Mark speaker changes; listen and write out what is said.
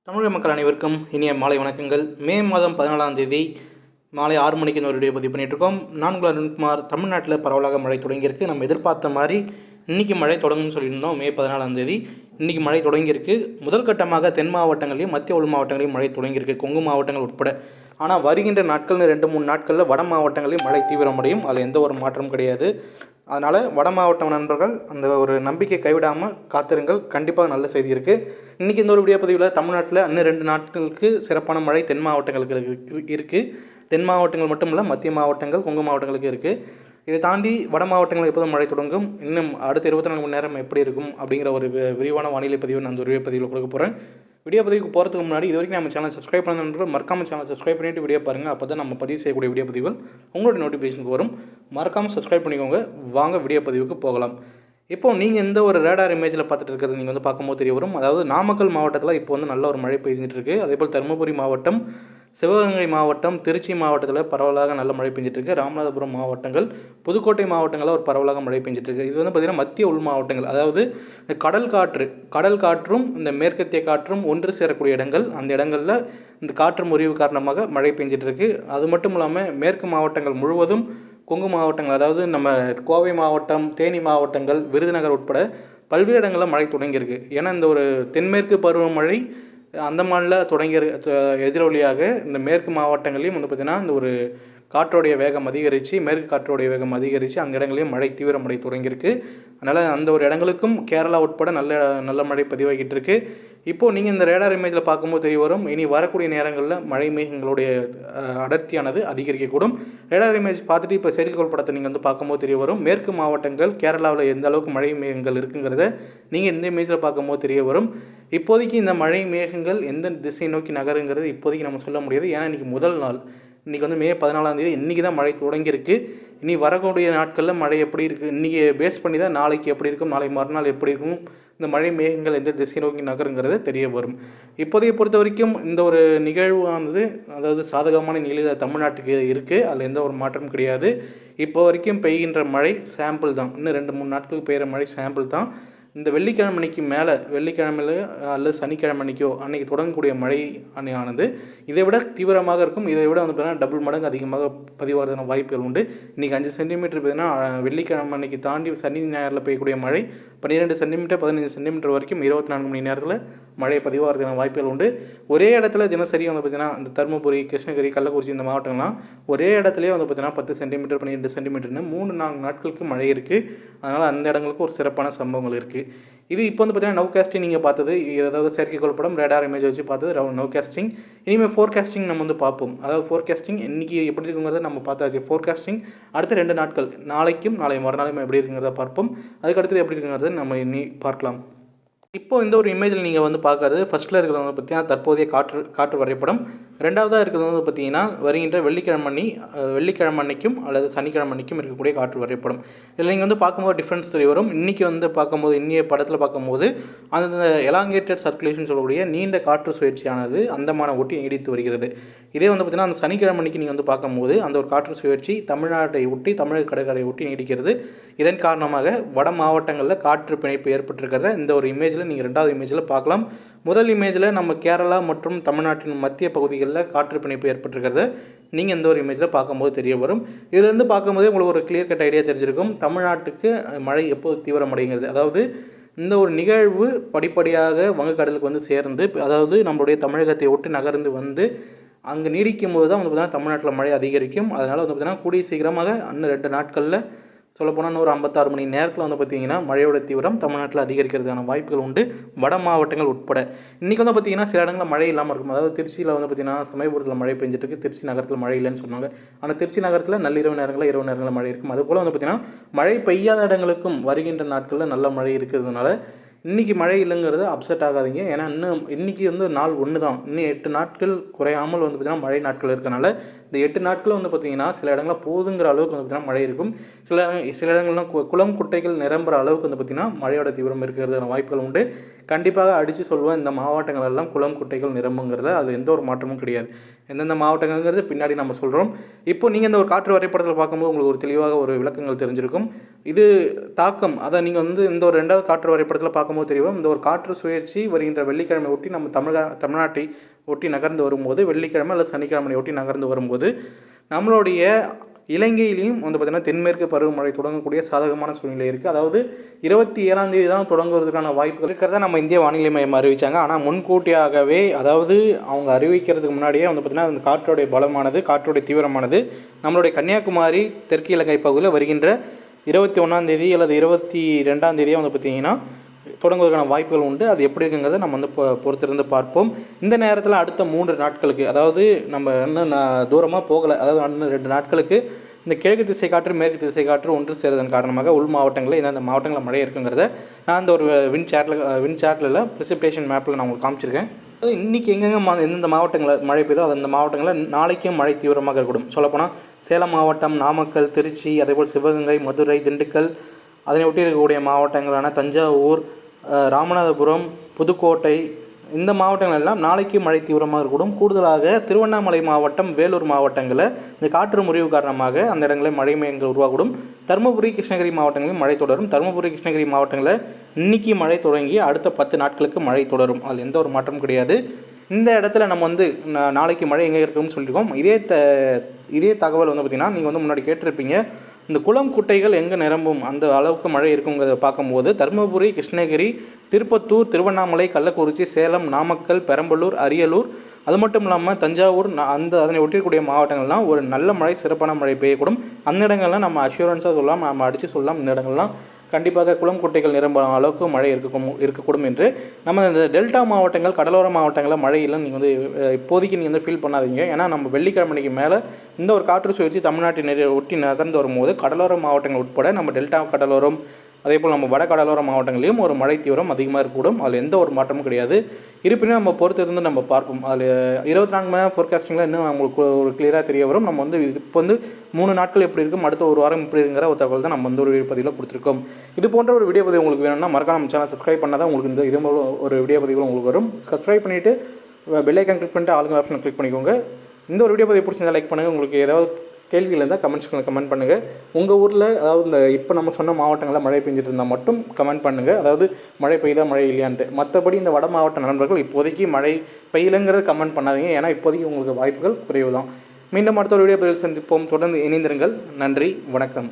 Speaker 1: தமிழக மக்கள் அனைவருக்கும் இனிய மாலை வணக்கங்கள். மே மாதம் 14ஆம் தேதி மாலை 6 மணிக்கு இந்த ஒரு வீடியோ பதிவு பண்ணிகிட்ருக்கோம். நான் உங்கள் அருண்குமார். தமிழ்நாட்டில் பரவலாக மழை தொடங்கியிருக்கு. நம்ம எதிர்பார்த்த மாதிரி இன்றைக்கி மழை தொடங்கும்னு சொல்லியிருந்தோம். மே 14ஆம் தேதி இன்றைக்கி மழை தொடங்கியிருக்கு. முதல் கட்டமாக தென் மாவட்டங்களையும் மத்திய உள் மாவட்டங்களையும் மழை தொடங்கியிருக்கு, கொங்கு மாவட்டங்கள் உட்பட. ஆனால் வருகின்ற நாட்கள் 2-3 நாட்களில் வட மாவட்டங்களில் மழை தீவிரமடையும். அதில் எந்த ஒரு மாற்றமும் கிடையாது. அதனால் வட மாவட்ட நண்பர்கள் அந்த ஒரு நம்பிக்கை கைவிடாமல் காத்திருங்கள். கண்டிப்பாக நல்ல செய்தி இருக்குது. இன்றைக்கி இந்த ஒரு வீடியோ பதிவில் தமிழ்நாட்டில் இன்னும் 2 நாட்களுக்கு சிறப்பான மழை தென் மாவட்டங்களுக்கு இருக்குது. தென் மாவட்டங்கள் மட்டும் இல்லை, மத்திய மாவட்டங்கள், கொங்கு மாவட்டங்களுக்கு இருக்குது. இதை தாண்டி வட மாவட்டங்கள் எப்போதும் மழை தொடங்கும். இன்னும் அடுத்த 24 மணி நேரம் எப்படி இருக்கும் அப்படிங்கிற ஒரு விரிவான வானிலை பதிவு நான் அந்த வீடியோ பதிவில் கொடுக்க போகிறேன். வீடியோ பதிவுக்கு போகிறதுக்கு முன்னாடி இது வரைக்கும் நம்ம சேனல் சப்ஸ்கிரைப் பண்ண நண்பர்கள் மறக்காமல் சேனல் சப்ஸ்கிரைப் பண்ணிவிட்டு வீடியோ பாருங்கள். அப்போ தான் நம்ம பதிவு செய்யக்கூடிய வீடியோ பதிவுகள் உங்களோட நோட்டிஃபிகேஷனுக்கு வரும். மறக்காமல் சப்ஸ்கிரைப் பண்ணிக்கோங்க. வாங்க வீடியோ பதிவுக்கு போகலாம். இப்போது நீங்கள் எந்த ஒரு ரேடார் இமேஜில் பார்த்துட்டு இருக்கிறது நீங்கள் பார்க்கும்போது தெரிய வரும். அதாவது நாமக்கல் மாவட்டத்தில் இப்போ நல்ல ஒரு மழை பெய்ஞ்சிட்டு இருக்குது. அதேபோல் தருமபுரி மாவட்டம், சிவகங்கை மாவட்டம், திருச்சி மாவட்டத்தில் பரவலாக நல்ல மழை பெஞ்சிட்ருக்கு. ராமநாதபுரம் மாவட்டங்கள், புதுக்கோட்டை மாவட்டங்களில் ஒரு பரவலாக மழை பெஞ்சிட்ருக்கு. இது பார்த்திங்கன்னா மத்திய உள் மாவட்டங்கள். அதாவது கடல் காற்றும் இந்த மேற்கத்திய காற்றும் ஒன்று சேரக்கூடிய இடங்கள். அந்த இடங்களில் இந்த காற்று முறிவு காரணமாக மழை பெஞ்சிட்ருக்கு. அது மட்டும் இல்லாமல் மேற்கு மாவட்டங்கள் முழுவதும், கொங்கு மாவட்டங்கள், அதாவது நம்ம கோவை மாவட்டம், தேனி மாவட்டங்கள், விருதுநகர் உட்பட பல்வேறு இடங்களில் மழை தொடங்கியிருக்கு. ஏன்னா இந்த ஒரு தென்மேற்கு பருவமழை அந்தமானில் தொடங்கிய எதிரொலியாக இந்த மேற்கு மாவட்டங்களையும் பார்த்திங்கன்னா இந்த ஒரு காற்றோடைய வேகம் அதிகரித்து, மேற்கு காற்றோடைய வேகம் அதிகரித்து அந்த இடங்களையும் மழை தீவிரமடை தொடங்கியிருக்கு. அதனால் அந்த ஒரு இடங்களுக்கும் கேரளா உட்பட நல்ல மழை பதிவாகிட்டு இருக்கு. இப்போது நீங்கள் இந்த ரேடார் இமேஜில் பார்க்கும்போது தெரிய வரும், இனி வரக்கூடிய நேரங்களில் மழை மேகங்களுடைய அடர்த்தியானது அதிகரிக்கக்கூடும். ரேடார் இமேஜ் பார்த்துட்டு இப்போ செயற்கைக்கோள் படத்தை நீங்கள் பார்க்கும்போது தெரிய வரும், மேற்கு மாவட்டங்கள் கேரளாவில் எந்த அளவுக்கு மழை மேகங்கள் இருக்குங்கிறத நீங்கள் இந்த இமேஜில் பார்க்கும்போது தெரிய வரும். இப்போதைக்கு இந்த மழை மேகங்கள் எந்த திசையை நோக்கி நகருங்கிறது இப்போதைக்கு நம்ம சொல்ல முடியாது. ஏன்னா இன்றைக்கி முதல் நாள். இன்றைக்கி மே 14ஆம் தேதி. இன்றைக்கி தான் மழை தொடங்கியிருக்கு. இனி வரக்கூடிய நாட்களில் மழை எப்படி இருக்குது, இன்றைக்கி பேஸ் பண்ணி தான் நாளைக்கு எப்படி இருக்கும், நாளை மறுநாள் எப்படி இருக்கும், இந்த மழை மேகங்கள் எந்த திசை நோக்கி நகருங்கிறது தெரிய வரும். இப்போதைய பொறுத்த வரைக்கும் இந்த ஒரு நிகழ்வானது, அதாவது சாதகமான நிலையில் தமிழ்நாட்டுக்கு இருக்குது. அதில் எந்த ஒரு மாற்றமும் கிடையாது. இப்போ வரைக்கும் பெய்கின்ற மழை சாம்பிள் தான். இன்னும் 2-3 நாட்களுக்கு பெய்கிற மழை சாம்பிள் தான். இந்த வெள்ளிக்கிழமைக்கு மேலே, வெள்ளிக்கிழமையில அல்லது சனிக்கிழமைக்கோ அன்றைக்கி தொடங்கக்கூடிய மழை ஆனது இதை விட தீவிரமாக இருக்கும். இதை விட பார்த்தீங்கன்னா டபுள் மடங்கு அதிகமாக பதிவாகிறதுன வாய்ப்புகள் உண்டு. இன்றைக்கி 5 சென்டிமீட்டர் பார்த்தீங்கன்னா வெள்ளிக்கிழமை அன்றைக்கி தாண்டி சனி ஞாயிறில் பெய்யக்கூடிய மழை 12 சென்டிமீட்டர் 15 சென்டிமீட்டர் வரைக்கும் 24 மணி நேரத்தில் மழை பதிவாகிறதுன வாய்ப்புகள் உண்டு. ஒரே இடத்துல தினசரி பார்த்திங்கன்னா இந்த தருமபுரி, கிருஷ்ணகிரி, கள்ளக்குறிச்சி இந்த மாவட்டங்கள்லாம் ஒரே இடத்துலேயே பார்த்திங்கன்னா 10 சென்டிமீட்டர் 12 சென்டிமீட்டர்னு 3-4 நாட்களுக்கு மழை இருக்குது. அதனால் அந்த இடங்களுக்கு ஒரு சிறப்பான சம்பவங்கள் இருக்குது. இது இப்போ பார்த்தீங்கன்னா நவ்காஸ்டிங் நீங்கள் பார்த்தது, அதாவது செயற்கைக்கோள் படம் ரேடார் இமேஜ் வச்சு பார்த்தது நவ்காஸ்டிங். இனிமேல் ஃபோர்காஸ்டிங் நம்ம பார்ப்போம். அதாவது ஃபோர்காஸ்டிங் இன்றைக்கி எப்படி இருக்குங்கிறத நம்ம பார்த்தாச்சு. ஃபோர்காஸ்டிங் அடுத்த 2 நாட்கள், நாளைக்கும் நாளை மறுநாளும் எப்படி இருக்குங்கிறத பார்ப்போம். அதுக்கடுத்தது எப்படி இருக்குங்கிறத நம்ம இனி பார்க்கலாம். இப்போது இந்த ஒரு இமேஜில் நீங்கள் பார்க்குறது ஃபஸ்ட்டில் இருக்கிறவங்க பார்த்தீங்கன்னா தற்போதைய காற்று வரைபடம். ரெண்டாவதாக இருக்கிறது பார்த்திங்கன்னா வருகின்ற வெள்ளிக்கிழமை அன்னைக்கும் அல்லது சனிக்கிழமை அன்னைக்கும் இருக்கக்கூடிய காற்று வரைபடம். இதில் நீங்கள் பார்க்கும்போது டிஃப்ரென்ஸ் தெரிய வரும். இன்றைக்கி பார்க்கும்போது இன்னைய படத்தில் பார்க்கும்போது அந்த எலாங்கேட்டட் சர்க்குலேஷன் சொல்லக்கூடிய நீண்ட காற்று சுழற்சியானது அந்தமான ஒட்டி நீடித்து வருகிறது. இதே பார்த்திங்கன்னா அந்த சனிக்கிழமை அன்னைக்கு நீங்கள் பார்க்கும்போது அந்த ஒரு காற்று சுழற்சி தமிழ்நாட்டை ஒட்டி, தமிழக கடற்கரையை ஒட்டி நீடிக்கிறது. இதன் காரணமாக வட மாவட்டங்களில் காற்று பிணைப்பு ஏற்பட்டிருக்கிறத இந்த ஒரு இமேஜில் நீங்கள் ரெண்டாவது இமேஜில் பார்க்கலாம். முதல் இமேஜில் நம்ம கேரளா மற்றும் தமிழ்நாட்டின் மத்திய பகுதிகளில் காற்று பிணைப்பு ஏற்பட்டிருக்கிறத நீங்கள் இந்த ஒரு இமேஜில் பார்க்கும்போது தெரிய வரும். இதிலிருந்து பார்க்கும்போதே உங்களுக்கு ஒரு கிளியர் கட் ஐடியா தெரிஞ்சிருக்கும் தமிழ்நாட்டுக்கு மழை எப்போது தீவிரமடைகிறது. அதாவது இந்த ஒரு நிகழ்வு படிப்படியாக வங்கக்கடலுக்கு சேர்ந்து, அதாவது நம்மளுடைய தமிழகத்தை ஒட்டி நகர்ந்து அங்கே நீடிக்கும் போது தான் பார்த்திங்கன்னா தமிழ்நாட்டில் மழை அதிகரிக்கும். அதனால் பார்த்திங்கன்னா கூடிய சீக்கிரமாக இன்னும் 2 நாட்களில் சொல்லப்போனால் 156 மணி நேரத்தில் பார்த்திங்கன்னா மழையோட தீவிரம் தமிழ்நாட்டில் அதிகரிக்கிறதுக்கான வாய்ப்புகள் உண்டு, வட மாவட்டங்கள் உட்பட. இன்றைக்கி பார்த்திங்கன்னா சில இடங்களில் மழை இல்லாமல் இருக்கும். அதாவது திருச்சியில் பார்த்திங்கன்னா சமயபுரத்தில் மழை பெஞ்சிட்டு, திருச்சி நகரத்தில் மழை இல்லைன்னு சொன்னாங்க. ஆனால் திருச்சி நகரத்தில் நள்ளிரவு நேரங்களில், இரவு நேரங்களில் மழை இருக்கும். அதுபோல் பார்த்திங்கன்னா மழை பெய்யாத இடங்களுக்கும் வருகின்ற நாட்களில் நல்ல மழை இருக்கிறதுனால இன்றைக்கி மழை இல்லைங்கிறது அப்செட் ஆகாதீங்க. ஏன்னா இன்றைக்கி நாள் 1 தான். இன்னும் 8 நாட்கள் குறையாமல் பார்த்திங்கன்னா மழை நாட்கள் இருக்கனால இந்த 8 நாட்களும் வந்து பார்த்திங்கன்னா சில இடங்களில் போதுங்கிற அளவுக்கு வந்து பார்த்திங்கன்னா மழை இருக்கும். சில இடங்கள்லாம் குளம் குட்டைகள் நிரம்புகிற அளவுக்கு வந்து பார்த்திங்கன்னா மழையோட தீவிரம் இருக்கிறதுக்கான வாய்ப்புகள் உண்டு. கண்டிப்பாக அடித்து சொல்லுவேன், இந்த மாவட்டங்கள் எல்லாம் குளம் குட்டைகள் நிரம்புங்கிறத அது எந்த ஒரு மாற்றமும் கிடையாது. எந்தெந்த மாவட்டங்கள்ங்கிறது பின்னாடி நம்ம சொல்கிறோம். இப்போ நீங்கள் இந்த ஒரு காற்று வரைபடத்தில் பார்க்கும்போது உங்களுக்கு ஒரு தெளிவாக ஒரு விளக்கங்கள் தெரிஞ்சிருக்கும். இது தாக்கம் அதை நீங்கள் வந்து இந்த ஒரு 2வது காற்று வரைபடத்தில் பார்க்கும்போது தெரியும். இந்த ஒரு காற்று சுழற்சி வருகின்ற வெள்ளிக்கிழமை ஒட்டி நம்ம தமிழ்நாட்டை ஒட்டி நகர்ந்து வரும்போது, வெள்ளிக்கிழமை அல்லது சனிக்கிழமை ஒட்டி நகர்ந்து வரும்போது நம்மளுடைய இலங்கையிலையும் வந்து பார்த்திங்கன்னா தென்மேற்கு பருவமழை தொடங்கக்கூடிய சாதகமான சூழ்நிலை இருக்குது. அதாவது 27ஆம் தேதி தான் தொடங்குவதற்கான வாய்ப்புகள் இருக்கிறத நம்ம இந்திய வானிலை மையம் அறிவித்தாங்க. ஆனால் முன்கூட்டியாகவே, அதாவது அவங்க அறிவிக்கிறதுக்கு முன்னாடியே வந்து பார்த்திங்கன்னா அந்த காற்றோடைய பலமானது, காற்றோடைய தீவிரமானது நம்மளுடைய கன்னியாகுமரி தெற்கு இலங்கை பகுதியில் வருகின்ற 21ஆம் தேதி அல்லது 22ஆம் தேதியாக வந்து பார்த்திங்கன்னா தொடங்குவதற்கான வாய்ப்புகள் உண்டு. அது எப்படி இருக்குங்கிறத நம்ம வந்து பொறுத்திருந்து பார்ப்போம். இந்த நேரத்தில் அடுத்த 3 நாட்களுக்கு, அதாவது நம்ம இன்னும் தூரமாக போகலை, அதாவது இன்னும் 2 நாட்களுக்கு இந்த கிழக்கு திசை காற்று மேற்கு திசை காற்று ஒன்று சேருவதன் காரணமாக உள் மாவட்டங்களில் எந்தெந்த மாவட்டங்களில் மழை இருக்குங்கிறத நான் இந்த ஒரு வின் சார்ட்டில் ப்ரெசிபிடேஷன் மேப்பில் நான் உங்களுக்கு காமிச்சிருக்கேன். அதாவது இன்றைக்கி எங்கெங்கே எந்தெந்த மாவட்டங்களில் மழை பெய்தோ அந்த மாவட்டங்களில் நாளைக்கும் மழை தீவிரமாக இருக்கக்கூடும். சொல்லப்போனால் சேலம் மாவட்டம், நாமக்கல், திருச்சி, அதேபோல் சிவகங்கை, மதுரை, திண்டுக்கல், அதனை ஒட்டி இருக்கக்கூடிய மாவட்டங்களான தஞ்சாவூர், ராமநாதபுரம், புதுக்கோட்டை, இந்த மாவட்டங்கள் எல்லாம் நாளைக்கு மழை தீவிரமாக இருக்கக்கூடும். கூடுதலாக திருவண்ணாமலை மாவட்டம், வேலூர் மாவட்டங்களில் இந்த காற்று முறிவு காரணமாக அந்த இடங்களில் மழை மேகங்கள் உருவாகக்கூடும். தருமபுரி, கிருஷ்ணகிரி மாவட்டங்களில் மழை தொடரும். தருமபுரி, கிருஷ்ணகிரி மாவட்டங்களில் இன்றைக்கி மழை தொடங்கி அடுத்த 10 நாட்களுக்கு மழை தொடரும். அதில் எந்த ஒரு மாற்றமும் கிடையாது. இந்த இடத்துல நம்ம வந்து நாளைக்கு மழை எங்கே இருக்குன்னு சொல்லியிருக்கோம். இதே தகவல் வந்து பார்த்திங்கன்னா நீங்கள் வந்து முன்னாடி கேட்டிருப்பீங்க, இந்த குளம் குட்டைகள் எங்கே நிரம்பும் அந்த அளவுக்கு மழை இருக்குங்கிறத பார்க்கும்போது தருமபுரி, கிருஷ்ணகிரி, திருப்பத்தூர், திருவண்ணாமலை, கள்ளக்குறிச்சி, சேலம், நாமக்கல், பெரம்பலூர், அரியலூர், அது மட்டும் இல்லாமல் தஞ்சாவூர், அதனை ஒட்டியிருக்கக்கூடிய மாவட்டங்கள்லாம் ஒரு நல்ல மழை, சிறப்பான மழை பெய்யக்கூடும். அந்த இடங்கள்லாம் நம்ம அஷூரன்ஸாக சொல்லலாம், நம்ம அடித்து சொல்லலாம், இந்த இடங்கள்லாம் கண்டிப்பாக குளம் குட்டைகள் நிரம்பும் அளவுக்கு மழை இருக்கக்கூடும் என்று. நம்ம இந்த டெல்டா மாவட்டங்கள், கடலோர மாவட்டங்களில் மழை இல்லைன்னு நீங்கள் வந்து இப்போதைக்கு நீங்கள் வந்து ஃபீல் பண்ணாதீங்க. ஏன்னா நம்ம வெள்ளிக்கிழமைக்கு மேலே இந்த ஒரு காற்று சுழற்சி தமிழ்நாட்டை ஒட்டி நகர்ந்து வரும்போது கடலோர மாவட்டங்கள் உட்பட நம்ம டெல்டா கடலோரம், அதேபோல் நம்ம வட கடலோர மாவட்டங்களையும் ஒரு மழை தீவிரம் அதிகமாக இருக்கக்கூடும். அதில் எந்த ஒரு மாற்றமும் கிடையாது. இருப்பினும் நம்ம பொறுத்து இருந்து நம்ம பார்ப்போம். அதில் 24 மணி நேரம் ஃபோர்காஸ்டிங்கில் இன்னும் நம்மளுக்கு ஒரு கிளியராக தெரிய வரும். நம்ம வந்து இப்போ வந்து 3 நாட்கள் எப்படி இருக்கும், அடுத்த ஒரு வாரம் எப்படி இருக்குங்கிற ஒரு தகவல் தான் நம்ம வந்து ஒரு வீடியோ பதிவில் கொடுத்துருக்கோம். இது போன்ற ஒரு வீடியோ பதிவு உங்களுக்கு வேணும்னா மறக்காம நம்ம சேனல் சப்ஸ்கிரைப் பண்ணால் தான் உங்களுக்கு இது ஒரு வீடியோ பதிவு உங்களுக்கு வரும். சப்ஸ்கிரைப் பண்ணிவிட்டு பெல் ஐக்கான் கிளிக் பண்ணிட்டு ஆளுங்க ஆப்ஷனை கிளிக் பண்ணிக்கோங்க. இந்த ஒரு வீடியோ பதிவு பிடிச்சிருந்தா லைக் பண்ணுங்கள். உங்களுக்கு ஏதாவது கேள்விகள் இருந்தால் கமெண்ட் பண்ணுங்கள். உங்கள் ஊரில், அதாவது இந்த இப்போ நம்ம சொன்ன மாவட்டங்களில் மழை பெஞ்சிட்டு இருந்தால் மட்டும் கமெண்ட் பண்ணுங்கள். அதாவது மழை பெய்தா மழை இல்லையான்ட்டு. மற்றபடி இந்த வட மாவட்ட நண்பர்கள் இப்போதைக்கு மழை பெய்யலைங்கிறது கமெண்ட் பண்ணாதீங்க. ஏன்னா இப்போதைக்கு உங்களுக்கு வாய்ப்புகள் குறைவு தான். மீண்டும் அடுத்த ஒரு வீடியோ பதிவில் சந்திப்போம். தொடர்ந்து இணைந்திருங்கள். நன்றி, வணக்கம்.